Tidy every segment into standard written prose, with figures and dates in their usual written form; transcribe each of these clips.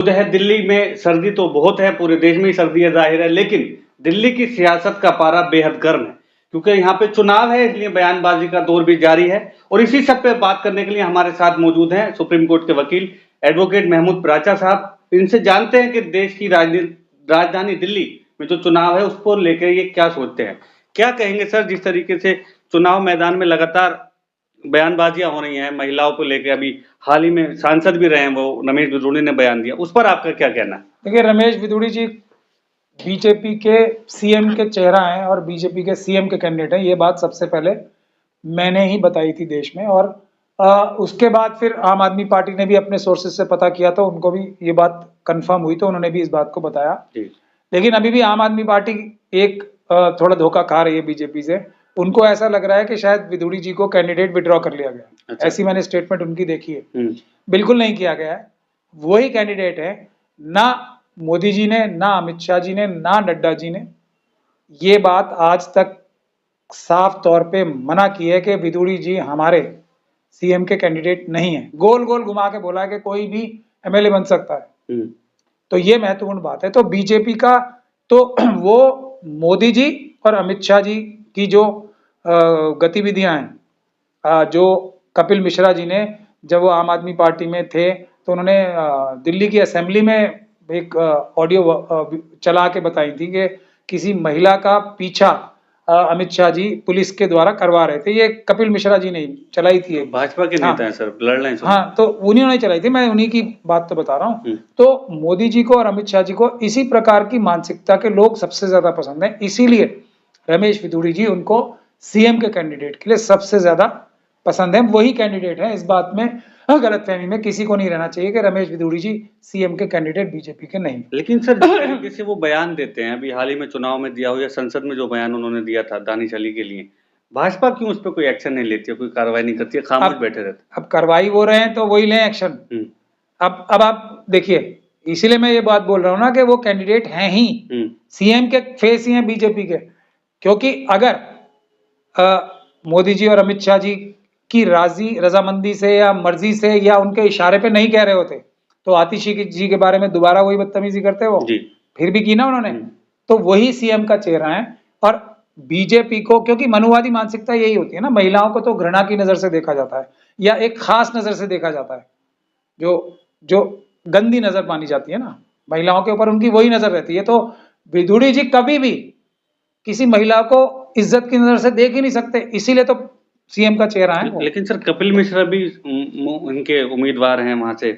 जो है दिल्ली में सर्दी तो बहुत है, पूरे देश में ही सर्दी है ज़ाहिर है, लेकिन दिल्ली की सियासत का पारा बेहद गर्म है क्योंकि यहाँ पे चुनाव है, इसलिए बयानबाजी का दौर भी जारी है। और इसी सब पे बात करने के लिए हमारे साथ मौजूद हैं सुप्रीम कोर्ट के वकील एडवोकेट महमूद प्राचा साहब। इनसे जानते हैं कि देश की राजधानी दिल्ली में जो चुनाव है उसको लेकर ये क्या सोचते हैं। क्या कहेंगे सर, जिस तरीके से चुनाव मैदान में लगातार बयानबाजियां हो रही हैं महिलाओं को लेकर, अभी हाल ही में सांसद भी रहे हैं वो रमेश बिधूड़ी ने बयान दिया, उस पर आपका क्या कहना है? देखिए, रमेश बिधूड़ी जी बीजेपी के सीएम के चेहरा हैं और बीजेपी के सीएम के कैंडिडेट हैं। ये बात सबसे पहले मैंने ही बताई थी देश में, और उसके बाद फिर आम आदमी पार्टी ने भी अपने सोर्सेज से पता किया तो उनको भी ये बात कंफर्म हुई, तो उन्होंने भी इस बात को बताया। लेकिन अभी भी आम आदमी पार्टी एक थोड़ा धोखा खा रही है बीजेपी से। उनको ऐसा लग रहा है कि शायद बिधूड़ी जी को कैंडिडेट विड्रॉ कर लिया गया। अच्छा। ऐसी मैंने स्टेटमेंट उनकी देखी है। बिल्कुल नहीं किया गया है, वही कैंडिडेट है। ना मोदी जी ने, ना अमित शाह जी ने, ना नड्डा जी ने ये बात आज तक साफ तौर पे मना की है कि बिधूड़ी जी हमारे सीएम के कैंडिडेट नहीं है। गोल गोल घुमा के बोला है कि कोई भी एमएलए बन सकता है। तो ये महत्वपूर्ण बात है। तो बीजेपी का तो वो मोदी जी और अमित शाह जी की जो गतिविधियां हैं, जो कपिल मिश्रा जी ने जब वो आम आदमी पार्टी में थे तो उन्होंने दिल्ली की असेंबली में एक ऑडियो चला के बताई थी कि किसी महिला का पीछा अमित शाह जी पुलिस के द्वारा करवा रहे थे। ये कपिल मिश्रा जी ने चलाई थी। भाजपा के नेता हैं सर, लड़ रहे हैं। हाँ, तो उन्हीं ने चलाई थी, मैं उन्हीं की बात तो बता रहा हूँ। तो मोदी जी को और अमित शाह जी को इसी प्रकार की मानसिकता के लोग सबसे ज्यादा पसंद है, इसीलिए रमेश बिधूड़ी जी उनको सीएम के कैंडिडेट के लिए सबसे ज्यादा पसंद है। वही कैंडिडेट है, इस बात में गलतफहमी में किसी को नहीं रहना चाहिए कि रमेश बिधूड़ी जी सीएम के कैंडिडेट बीजेपी के नहीं। लेकिन सर जिस तरीके से वो बयान देते हैं, अभी हाल ही में चुनाव में दिया हो या संसद में जो बयान उन्होंने दिया था दानिश अली के लिए, भाजपा क्यों उस पर कोई एक्शन नहीं लेती है, कोई कार्रवाई नहीं करती है, खामोश बैठे रहते? अब कार्रवाई हो रहे हैं तो वही लें एक्शन। अब आप देखिए, इसीलिए मैं ये बात बोल रहा हूँ ना कि वो कैंडिडेट हैं ही, सीएम के फेस ही हैं बीजेपी के। क्योंकि अगर मोदी जी और अमित शाह जी की रजामंदी से या मर्जी से या उनके इशारे पे नहीं कह रहे होते तो आतिशी जी के बारे में दोबारा वही बदतमीजी करते वो जी। फिर भी की ना उन्होंने। तो वही सीएम का चेहरा है। और बीजेपी को, क्योंकि मनुवादी मानसिकता यही होती है ना, महिलाओं को तो घृणा की नजर से देखा जाता है या एक खास नजर से देखा जाता है, जो गंदी नजर मानी जाती है ना महिलाओं के ऊपर, उनकी वही नजर रहती है। तो बिधूड़ी जी कभी भी किसी महिला को इज्जत की नजर से देख ही नहीं सकते, इसीलिए तो सीएम का चेहरा है। लेकिन सर कपिल मिश्रा भी उनके उम्मीदवार हैं वहां से,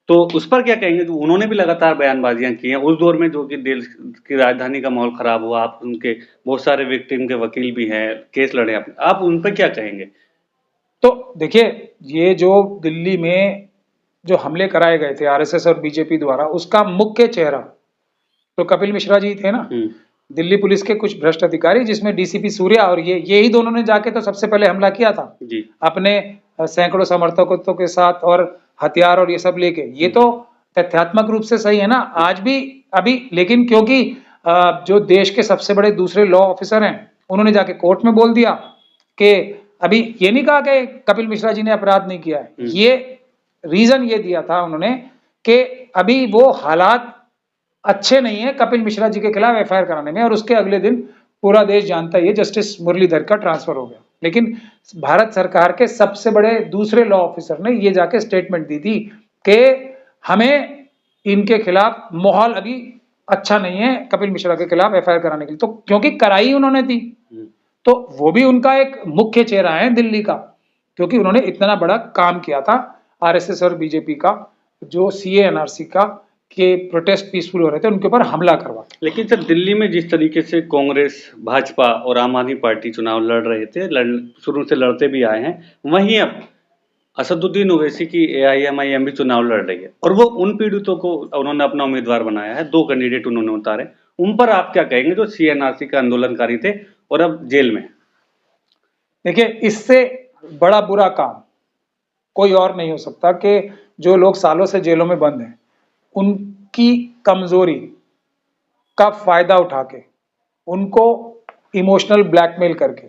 तो उस पर क्या कहेंगे? तो उन्होंने भी लगातार बयानबाजियां की हैं उस दौर में जो कि देश की राजधानी का माहौल खराब हुआ। आप उनके बहुत सारे विक्टिम के वकील भी हैं, केस लड़े आप उन पर क्या कहेंगे? तो देखिए, ये जो दिल्ली में जो हमले कराए गए थे आरएसएस और बीजेपी द्वारा, उसका मुख्य चेहरा तो कपिल मिश्रा जी थे ना। दिल्ली पुलिस के कुछ भ्रष्ट अधिकारी, जिसमें डीसीपी सूर्या और ये ही दोनों ने जाके तो सबसे पहले हमला किया था जी। अपने सैकड़ों समर्थकों के साथ और हथियार और ये सब लेके। ये तो तथ्यात्मक रूप से सही है ना आज भी अभी। लेकिन क्योंकि जो देश के सबसे बड़े दूसरे लॉ ऑफिसर हैं, उन्होंने जाके कोर्ट में बोल दिया कि अभी ये नहीं कहा कि कपिल मिश्रा जी ने अपराध नहीं किया है, ये रीजन ये दिया था उन्होंने कि अभी वो हालात अच्छे नहीं है कपिल मिश्रा जी के खिलाफ एफआईआर कराने में। और उसके अगले दिन पूरा देश जानता ही है जस्टिस मुरलीधर का ट्रांसफर हो गया। लेकिन भारत सरकार के सबसे बड़े दूसरे लॉ ऑफिसर ने ये जाके स्टेटमेंट दी थी कि हमें इनके खिलाफ माहौल अभी अच्छा नहीं है कपिल मिश्रा के खिलाफ एफआईआर कराने के लिए। तो क्योंकि कराई उन्होंने थी, तो वो भी उनका एक मुख्य चेहरा है दिल्ली का, क्योंकि उन्होंने इतना बड़ा काम किया था आरएसएस और बीजेपी का, जो सीए एनआरसी का के प्रोटेस्ट पीसफुल हो रहे थे उनके ऊपर हमला करवा। लेकिन सर दिल्ली में जिस तरीके से कांग्रेस, भाजपा और आम आदमी पार्टी चुनाव लड़ रहे थे, शुरू से लड़ते भी आए हैं, वहीं अब असदुद्दीन ओवैसी की एआईएमआईएम भी चुनाव लड़ रही है और वो उन पीड़ितों को उन्होंने अपना उम्मीदवार बनाया है। 2 कैंडिडेट उन्होंने उतारे, उन पर आप क्या कहेंगे जो सीएनआरसी का आंदोलनकारी थे और अब जेल में? देखिए, इससे बड़ा बुरा काम कोई और नहीं हो सकता कि जो लोग सालों से जेलों में बंद हैं उनकी कमजोरी का फायदा उठा के, उनको इमोशनल ब्लैकमेल करके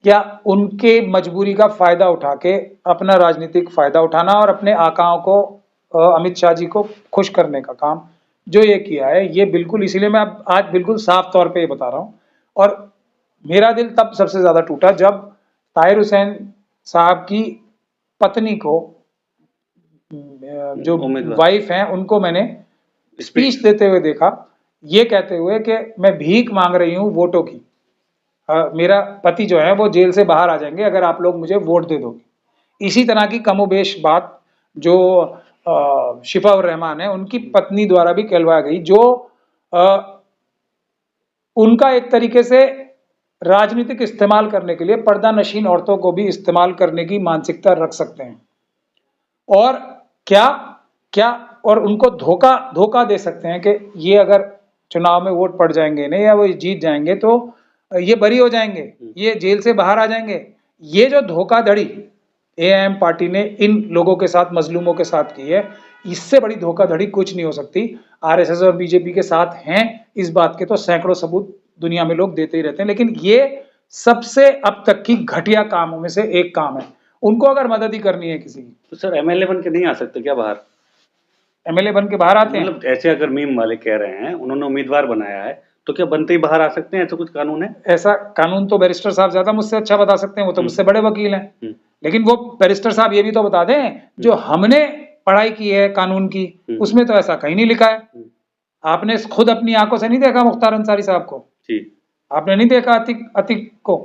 या उनके मजबूरी का फायदा उठा के अपना राजनीतिक फायदा उठाना और अपने आकाओं को अमित शाह जी को खुश करने का काम जो ये किया है, ये बिल्कुल, इसीलिए मैं अब आज बिल्कुल साफ तौर पे ये बता रहा हूँ। और मेरा दिल तब सबसे ज्यादा टूटा जब ताहिर हुसैन साहब की पत्नी को, जो उम्मीदवार वाइफ हैं, उनको मैंने स्पीच देते हुए देखा, ये कहते हुए कि मैं भीख मांग रही हूँ वोटों की, मेरा पति जो है वो जेल से बाहर आ जाएंगे अगर आप लोग मुझे वोट दे दोगे। इसी तरह की कमोबेश बात जो शिफा उर रहमान है उनकी पत्नी द्वारा भी कहलवाया गई, जो उनका एक तरीके से राजनीतिक इस्तेमाल करने के लिए पर्दा नशीन औरतों को भी इस्तेमाल करने की मानसिकता रख सकते हैं, और क्या क्या और उनको धोखा दे सकते हैं कि ये अगर चुनाव में वोट पड़ जाएंगे नहीं या वो जीत जाएंगे तो ये बरी हो जाएंगे, ये जेल से बाहर आ जाएंगे। ये जो धोखाधड़ी एआईएम पार्टी ने इन लोगों के साथ, मजलूमों के साथ की है, इससे बड़ी धोखाधड़ी कुछ नहीं हो सकती। आरएसएस और बीजेपी के साथ हैं इस बात के तो सैकड़ों सबूत दुनिया में लोग देते ही रहते हैं, लेकिन ये सबसे अब तक की घटिया कामों में से एक काम है। उनको अगर मदद ही करनी है किसी की, तो सर एमएलए बन के नहीं आ सकते क्या बाहर? एमएलए बन के बाहर आते हैं, मतलब ऐसे अगर मीम वाले कह रहे हैं, उन्होंने उम्मीदवार बनाया है, तो क्या बनते ही बाहर आ सकते हैं? ऐसा कुछ कानून है? ऐसा कानून तो बैरिस्टर साहब ज्यादा मुझसे अच्छा बता सकते हैं, वो तो मुझसे बड़े वकील हैं। लेकिन वो बैरिस्टर साहब ये भी तो बता दें, जो हमने पढ़ाई की है कानून की, उसमें तो ऐसा कहीं नहीं लिखा है। आपने खुद अपनी आंखों से नहीं देखा मुख्तार अंसारी साहब को? आपने नहीं देखा अतिक को?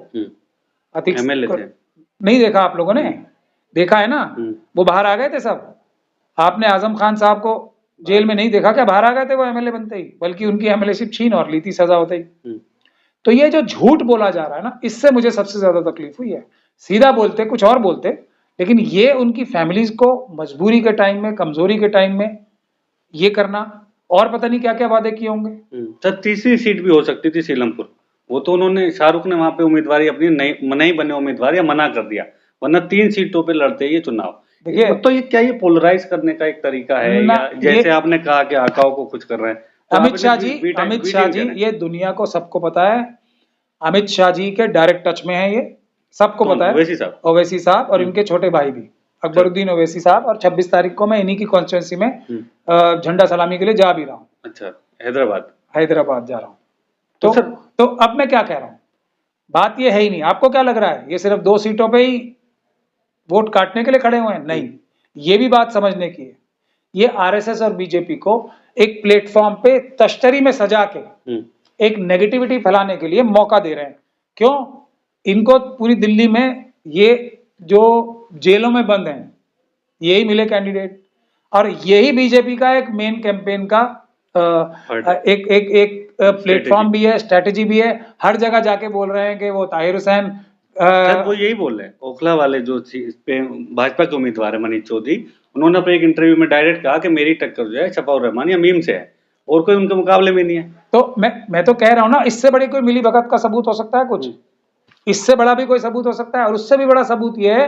अतिक एमएलए थे, नहीं देखा आप लोगों ने? देखा है ना, वो बाहर आ गए थे सब। आपने आजम खान साहब को जेल में नहीं देखा क्या? बाहर आ गए थे वो एमएलए बनते ही, बल्कि उनकी एमएलएशिप छीन और ली थी सजा होते ही। तो ये जो झूठ बोला जा रहा है ना, इससे मुझे सबसे ज्यादा तकलीफ हुई है। सीधा बोलते कुछ और बोलते, लेकिन ये उनकी फैमिलीज को मजबूरी के टाइम में, कमजोरी के टाइम में ये करना, और पता नहीं क्या क्या वादे किए होंगे। सर तीसरी सीट भी हो सकती थी सीलमपुर, वो तो उन्होंने, शाहरुख ने वहां पे उम्मीदवारी अपनी नहीं बने उम्मीदवार या मना कर दिया, वरना 3 सीटों पे लड़ते ये चुनाव। देखिए तो ये क्या, ये पोलराइज करने का एक तरीका है, या जैसे आपने कहा कि आकाओं को कुछ कर रहे हैं तो अमित शाह जी, ये दुनिया को सबको पता है, अमित शाह जी के डायरेक्ट टच में है, ये सबको पता है। ओवैसी साहब और इनके छोटे भाई भी, अकबरुद्दीन ओवैसी साहब, और 26 तारीख को मैं इन्हीं की कॉन्स्टिट्यूंसी में झंडा सलामी के लिए जा भी रहा हूँ। अच्छा, हैदराबाद जा रहा हूँ। तो अब मैं क्या कह रहा हूँ, बात ये है ही नहीं। आपको क्या लग रहा है ये सिर्फ 2 सीटों पे ही वोट काटने के लिए खड़े हुए हैं? नहीं, ये भी बात समझने की है। ये आरएसएस और बीजेपी को एक प्लेटफॉर्म पे तश्तरी में सजा के एक नेगेटिविटी फैलाने के लिए मौका दे रहे हैं। क्यों? इनको पूरी दिल्ली में ये जो जेलों में बंद हैं यही मिले कैंडिडेट, और यही बीजेपी का एक मेन कैंपेन का एक प्लेटफॉर्म भी है, स्ट्रेटेजी भी है। हर जगह जाके बोल रहे हैं कि वो ताहिर हुसैन, वो यही बोल रहे हैं। ओखला वाले जो भाजपा के उम्मीदवार है मनीष चौधरी, उन्होंने अपने एक इंटरव्यू में डायरेक्ट कहा कि मेरी टक्कर जो है शफा उर रहमान या मीम से है, और कोई उनके मुकाबले में नहीं है। तो मैं तो कह रहा हूं ना, इससे बड़ी कोई मिली भगत का सबूत हो सकता है कुछ? इससे बड़ा भी कोई सबूत हो सकता है? और उससे भी बड़ा सबूत यह है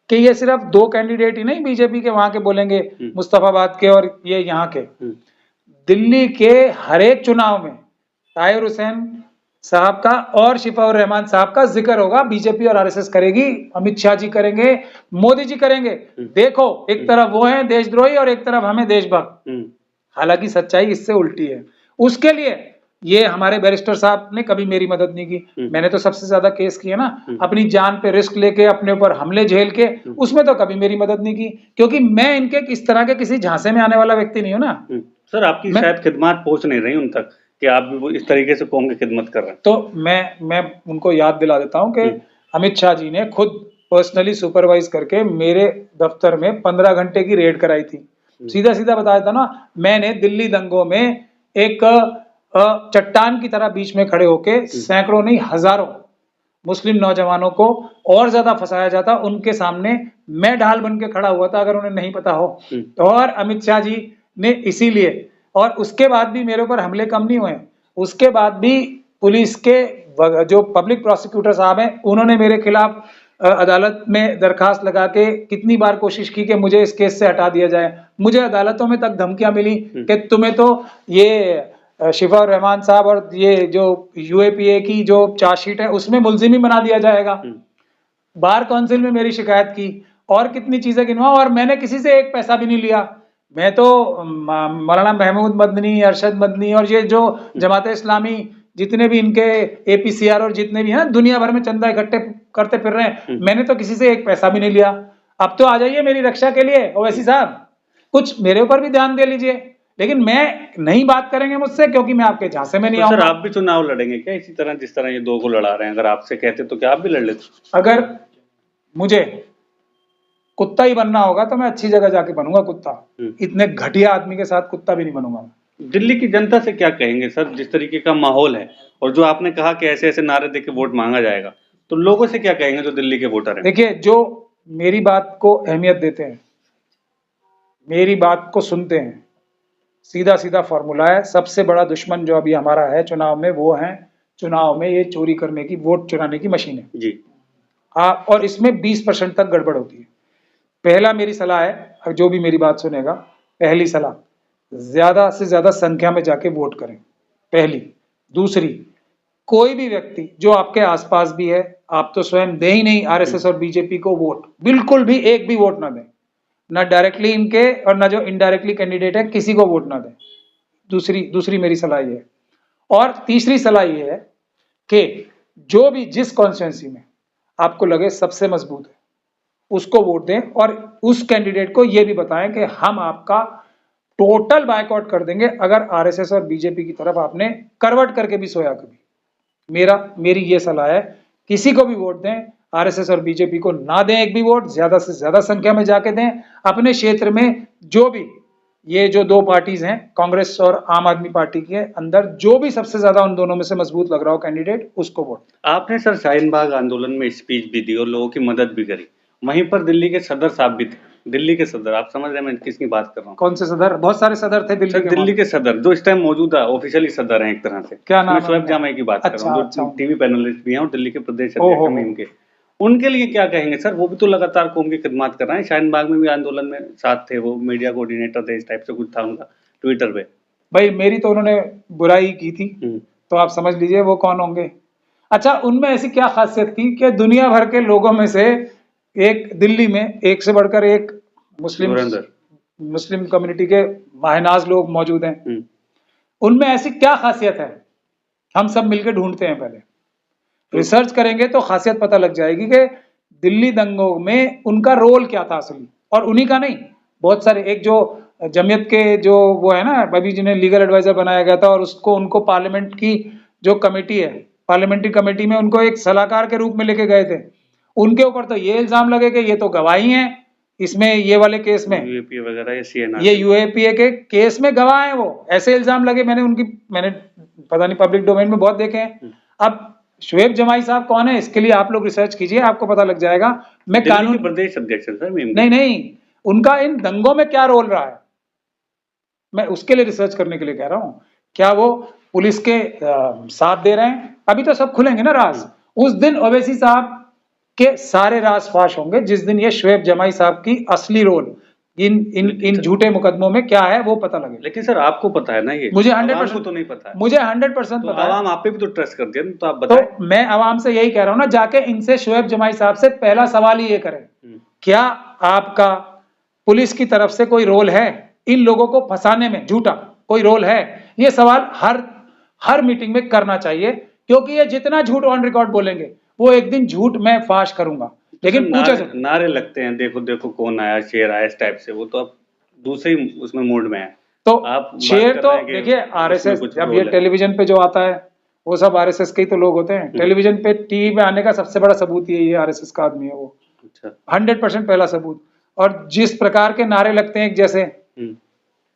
कि ये सिर्फ 2 कैंडिडेट ही नहीं बीजेपी के वहां के बोलेंगे, मुस्तफाबाद के और ये यहाँ के, दिल्ली के हर एक चुनाव में ताहिर हुसैन साहब का और शिफा उर रहमान साहब का जिक्र होगा। बीजेपी और आरएसएस करेगी, अमित शाह जी करेंगे, मोदी जी करेंगे। देखो, एक तरफ वो है देशद्रोही और एक तरफ हमें देशभक्त। हालांकि सच्चाई इससे उल्टी है। उसके लिए ये हमारे बैरिस्टर साहब ने कभी मेरी मदद नहीं की। मैंने तो सबसे ज्यादा केस किए ना, अपनी जान पे रिस्क लेके, अपने ऊपर हमले झेल के, उसमें तो कभी मेरी मदद नहीं की, क्योंकि मैं इनके इस तरह के किसी झांसे में आने वाला व्यक्ति नहीं हूं ना। सर आपकी शायद खिदमत पहुंच नहीं रही उन तक कि आप भी इस तरीके से कौम की खिदमत कर रहे हैं। तो मैं उनको याद दिला देता हूं कि अमित शाह जी ने खुद पर्सनली सुपरवाइज करके मेरे दफ्तर में 15 घंटे की रेड कराई थी। सीधा सीधा बताया था ना, मैंने दिल्ली दंगों में एक चट्टान की तरह बीच में खड़े होके सैकड़ों नहीं हजारों मुस्लिम नौजवानों को और ज्यादा फंसाया जाता, उनके सामने मैं ढाल बन के खड़ा हुआ था, अगर उन्हें नहीं पता हो। और अमित शाह जी ने इसीलिए, और उसके बाद भी मेरे ऊपर हमले कम नहीं हुए। उसके बाद भी पुलिस के जो पब्लिक प्रोसिक्यूटर साहब हैं, उन्होंने मेरे खिलाफ अदालत में दरखास्त लगा के कितनी बार कोशिश की कि मुझे इस केस से हटा दिया जाए। मुझे अदालतों में तक धमकियां मिली कि तुम्हें तो ये शिफा उर रहमान साहब और ये जो यूएपीए की जो चार्जशीट है उसमें मुलजिम ही बना दिया जाएगा। बार काउंसिल में मेरी शिकायत की, और कितनी चीजें गिनवा, और मैंने किसी से एक पैसा भी नहीं लिया। मैं तो मौलाना महमूद मदनी, अरशद मदनी और ये जो जमात इस्लामी जितने भी इनके APCR और जितने भी हैं दुनिया भर में चंदा इकट्ठे करते फिर रहे हैं, मैंने तो किसी से एक पैसा भी नहीं लिया। अब तो आ जाइए मेरी रक्षा के लिए ओवैसी साहब, कुछ मेरे ऊपर भी ध्यान दे लीजिए, लेकिन मैं नहीं बात करेंगे मुझसे क्योंकि मैं आपके झांसे में नहीं तो सर आऊंगा। आप भी चुनाव लड़ेंगे क्या इसी तरह जिस तरह ये दो को लड़ा रहे हैं? अगर आपसे कहते तो क्या आप भी लड़ लेते? अगर मुझे कुत्ता ही बनना होगा तो मैं अच्छी जगह जाके बनूंगा कुत्ता, इतने घटिया आदमी के साथ कुत्ता भी नहीं बनूंगा। दिल्ली की जनता से क्या कहेंगे सर, जिस तरीके का माहौल है और जो आपने कहा कि ऐसे ऐसे नारे देके वोट मांगा जाएगा, तो लोगों से क्या कहेंगे जो दिल्ली के वोटर हैं? देखिए, जो मेरी बात को अहमियत देते हैं, मेरी बात को सुनते हैं, सीधा सीधा फॉर्मूला है, सबसे बड़ा दुश्मन जो अभी हमारा है चुनाव में वो है चुनाव में ये चोरी करने की, वोट चुराने की मशीनें जी। और इसमें 20% तक गड़बड़ होती है। पहला मेरी सलाह है, जो भी मेरी बात सुनेगा, पहली सलाह, ज्यादा से ज्यादा संख्या में जाके वोट करें, पहली। दूसरी, कोई भी व्यक्ति जो आपके आसपास भी है, आप तो स्वयं दे ही नहीं RSS और बीजेपी को वोट, बिल्कुल भी एक भी वोट ना दें, ना डायरेक्टली इनके और ना जो इनडायरेक्टली कैंडिडेट है किसी को वोट ना दें। दूसरी मेरी सलाह ये है। और तीसरी सलाह ये है कि जो भी जिस कॉन्स्टिट्यूंसी में आपको लगे सबसे मजबूत है उसको वोट दें, और उस कैंडिडेट को यह भी बताएं कि हम आपका टोटल बायकॉट कर देंगे अगर RSS और बीजेपी की तरफ आपने करवट करके भी सोया कभी। मेरी ये सलाह है, किसी को भी वोट दें, RSS और बीजेपी को ना दें एक भी वोट, ज्यादा से ज्यादा संख्या में जाके दें। अपने क्षेत्र में जो भी ये जो दो पार्टीज हैं, कांग्रेस और आम आदमी पार्टी के अंदर जो भी सबसे ज्यादा उन दोनों में से मजबूत लग रहा हो कैंडिडेट, उसको वोट। आपने सर शाहीन बाग आंदोलन में स्पीच भी दी और लोगों की मदद भी करी, वहीं पर दिल्ली के सदर साहब भी थे। दिल्ली के सदर, आप समझ रहे हैं मैं किसकी बात कर रहा हूँ? कौन से सदर? बहुत सारे सदर थे दिल्ली के। दिल्ली के सदर जो इस टाइम मौजूदा ऑफिशियली सदर हैं एक तरह से। क्या नाम है? शोएब जामई की बात कर रहा हूँ, जो टीवी पैनलिस्ट भी हैं और दिल्ली के प्रदेश अध्यक्ष हैं इनके। उनके लिए क्या कहेंगे सर? वो भी तो लगातार कौम की खिदमत कर रहे हैं। शाहीन बाग में भी आंदोलन में साथ थे, वो मीडिया कोऑर्डिनेटर थे, इस टाइप से कुछ था उनका ट्विटर पे। भाई मेरी तो उन्होंने बुराई की थी, तो आप समझ लीजिए वो कौन होंगे। अच्छा, उनमें ऐसी क्या खासियत थी कि दुनिया भर के लोगों में से एक दिल्ली में एक से बढ़कर एक मुस्लिम कम्युनिटी के माहनाज लोग मौजूद हैं। उनमें ऐसी क्या खासियत है, हम सब मिलकर ढूंढते हैं। पहले रिसर्च करेंगे तो खासियत पता लग जाएगी कि दिल्ली दंगों में उनका रोल क्या था असली। और उन्हीं का नहीं, बहुत सारे, एक जो जमीयत के जो वो है ना, अभी जिन्हें लीगल एडवाइजर बनाया गया था और उसको उनको पार्लियामेंट की जो कमेटी है, पार्लियामेंट्री कमेटी में उनको एक सलाहकार के रूप में लेके गए थे। उनके ऊपर तो ये इल्जाम लगे कि ये तो गवाही हैं इसमें, ये वाले केस में यूएपीए वगैरह, ये यूएपीए के केस में गवाह हैं, वो ऐसे इल्जाम लगे। मैंने पता नहीं, पब्लिक डोमेन में बहुत देखे हैं। अब शोएब जमाई साहब कौन है, इसके लिए आप लोग रिसर्च कीजिए, आपको पता लग जाएगा। मैं कानून प्रदेश अध्यक्ष सर नहीं, उनका इन दंगों में क्या रोल रहा है, मैं उसके लिए रिसर्च करने के लिए कह रहा हूं। क्या वो पुलिस के साथ दे रहे हैं? अभी तो सब खुलेंगे ना राज। उस दिन ओवैसी साहब के सारे राज फाश होंगे जिस दिन ये शोएब जमाई साहब की असली रोल इन झूठे मुकदमों में क्या है वो पता लगे। लेकिन सर आपको पता है ना, ये मुझे 100% तो नहीं पता है। मुझे 100% पता है। आवाम आप पे भी तो ट्रस्ट करती है, तो आप बताएं। तो मैं आवाम से यही कह रहा हूं ना, जाके इनसे शोएब जमाई साहब से पहला सवाल ही ये करें, क्या आपका पुलिस की तरफ से कोई रोल है इन लोगों को फंसाने में? झूठा कोई रोल है? ये सवाल हर मीटिंग में करना चाहिए, क्योंकि ये जितना झूठ ऑन रिकॉर्ड बोलेंगे वो एक दिन झूठ मैं फाश करूंगा। लेकिन पूछा नारे लगते हैं, देखो देखो कौन आया, शेर आया, इस टाइप से, वो तो आप दूसरे उसमें मूड में है। तो आप शेर तो देखिए RSS, जब ये टेलीविजन पे जो आता है वो सब RSS के ही तो लोग होते हैं। टेलीविजन पे, टीवी पे आने का सबसे बड़ा सबूत ये RSS का आदमी है वो। 100% पहला सबूत। और जिस प्रकार के नारे लगते हैं एक जैसे,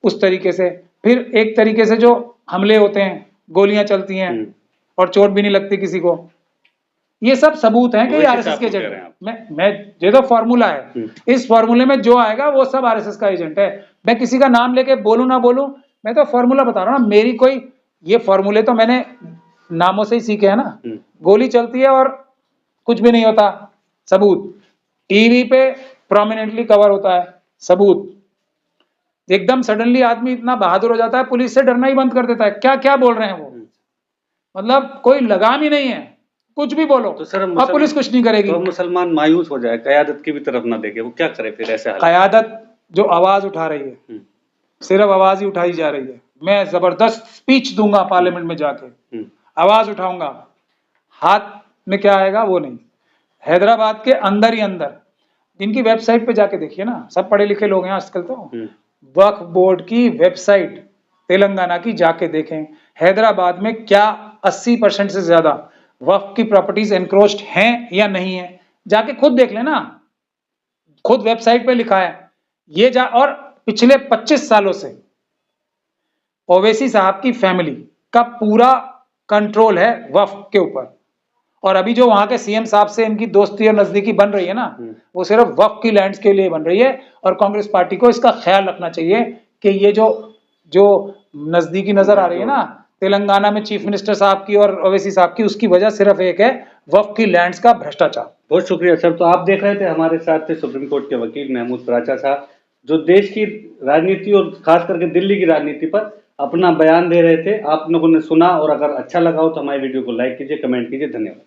उस तरीके से, फिर एक तरीके से जो हमले होते हैं, गोलियां चलती हैं और चोट भी नहीं लगती किसी को, ये सब सबूत हैं कि ये RSS के एजेंट है। मैं ये तो फॉर्मूला है, इस फॉर्मूले में जो आएगा वो सब RSS का एजेंट है। मैं किसी का नाम लेके बोलूं ना बोलूं, मैं तो फॉर्मूला बता रहा हूं ना। मेरी कोई, ये फॉर्मूले तो मैंने नामों से ही सीखे हैं ना। गोली चलती है और कुछ भी नहीं होता, सबूत। टीवी पे प्रोमिनेंटली कवर होता है, सबूत। एकदम सडनली आदमी इतना बहादुर हो जाता है, पुलिस से डरना ही बंद कर देता है। क्या क्या बोल रहे हैं वो, मतलब कोई लगाम ही नहीं है, कुछ भी बोलो तो सर अब पुलिस कुछ नहीं करेगी। तो मुसलमान मायूस हो जाए, क़यादत की भी तरफ ना देखे, वो क्या करे फिर ऐसे हाल? क़यादत जो आवाज उठा रही है सिर्फ आवाज ही उठाई जा रही है। मैं जबरदस्त स्पीच दूंगा पार्लियामेंट में जाके, आवाज उठाऊंगा, हाथ में क्या आएगा वो नहीं। हैदराबाद के अंदर ही अंदर, इनकी वेबसाइट पे जाके देखिए ना, सब पढ़े लिखे लोग हैं आजकल तो, वक्फ बोर्ड की वेबसाइट तेलंगाना की जाके देखें, हैदराबाद में क्या 80% से ज्यादा वक्फ की प्रॉपर्टीज एनक्रोच्ड हैं या नहीं है, जाके खुद देख लेना, खुद वेबसाइट पे लिखा है ये और पिछले 25 सालों से ओवैसी साहब की फैमिली का पूरा कंट्रोल है वक्फ के ऊपर। और अभी जो वहां के सीएम साहब से इनकी दोस्ती और नजदीकी बन रही है ना, वो सिर्फ वक्फ की लैंड्स के लिए बन रही है। और कांग्रेस पार्टी को इसका ख्याल रखना चाहिए कि ये जो नजदीकी नजर आ रही है ना तेलंगाना में चीफ मिनिस्टर साहब की और ओवैसी साहब की, उसकी वजह सिर्फ एक है, वक्फ की लैंड्स का भ्रष्टाचार। बहुत शुक्रिया सर। तो आप देख रहे थे, हमारे साथ थे सुप्रीम कोर्ट के वकील महमूद पराचा साहब, जो देश की राजनीति और खास करके दिल्ली की राजनीति पर अपना बयान दे रहे थे। आप लोगों ने सुना, और अगर अच्छा लगा हो तो हमारे वीडियो को लाइक कीजिए, कमेंट कीजिए। धन्यवाद।